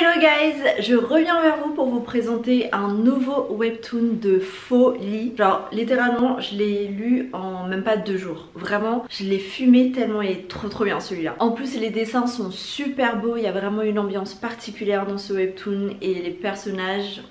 Hello guys, je reviens vers vous pour vous présenter un nouveau webtoon de folie. Genre littéralement je l'ai lu en même pas 2 jours. Vraiment je l'ai fumé tellement il est trop bien celui-là. En plus les dessins sont super beaux, il y a vraiment une ambiance particulière dans ce webtoon et les personnages...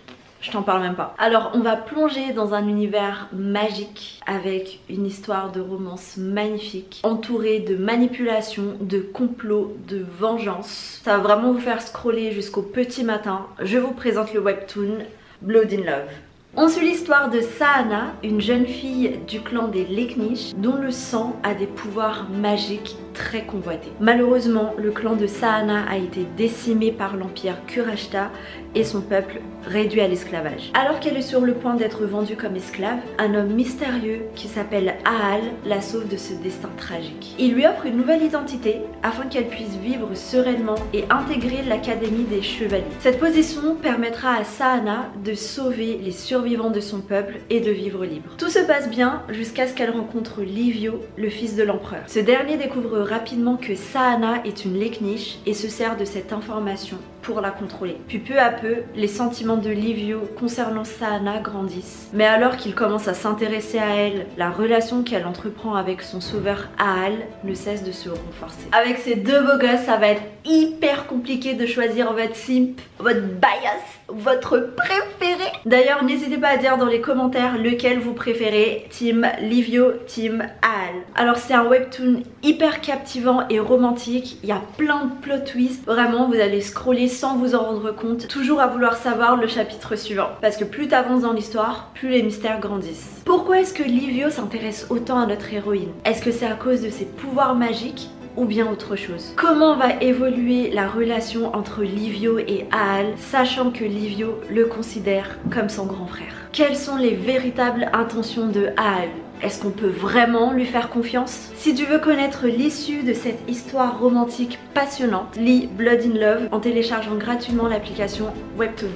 je t'en parle même pas. Alors on va plonger dans un univers magique avec une histoire de romance magnifique, entourée de manipulations, de complots, de vengeance. Ça va vraiment vous faire scroller jusqu'au petit matin. Je vous présente le webtoon Blood in Love. On suit l'histoire de Sahana, une jeune fille du clan des Leknish dont le sang a des pouvoirs magiques très convoités. Malheureusement, le clan de Sahana a été décimé par l'empire Kurashta et son peuple réduit à l'esclavage. Alors qu'elle est sur le point d'être vendue comme esclave, un homme mystérieux qui s'appelle Aal la sauve de ce destin tragique. Il lui offre une nouvelle identité afin qu'elle puisse vivre sereinement et intégrer l'académie des chevaliers. Cette position permettra à Sahana de sauver les survivants de son peuple et de vivre libre. Tout se passe bien jusqu'à ce qu'elle rencontre Livio, le fils de l'empereur. Ce dernier découvre rapidement que Sahana est une Leknish et se sert de cette information pour la contrôler. Puis peu à peu, les sentiments de Livio concernant Sahana grandissent. Mais alors qu'il commence à s'intéresser à elle, la relation qu'elle entreprend avec son sauveur Aal ne cesse de se renforcer. Avec ces deux beaux gosses, ça va être hyper compliqué de choisir votre simp, votre bias, votre préféré. D'ailleurs, n'hésitez pas à dire dans les commentaires lequel vous préférez, team Livio, team Aal. Alors c'est un webtoon hyper captivant et romantique, il y a plein de plot twists, vraiment vous allez scroller sans vous en rendre compte, toujours à vouloir savoir le chapitre suivant. Parce que plus t'avances dans l'histoire, plus les mystères grandissent. Pourquoi est-ce que Livio s'intéresse autant à notre héroïne? Est-ce que c'est à cause de ses pouvoirs magiques ou bien autre chose? Comment va évoluer la relation entre Livio et Aal, sachant que Livio le considère comme son grand frère? Quelles sont les véritables intentions de Aal? Est-ce qu'on peut vraiment lui faire confiance? Si tu veux connaître l'issue de cette histoire romantique passionnante, lis Blood in Love en téléchargeant gratuitement l'application Webtoon.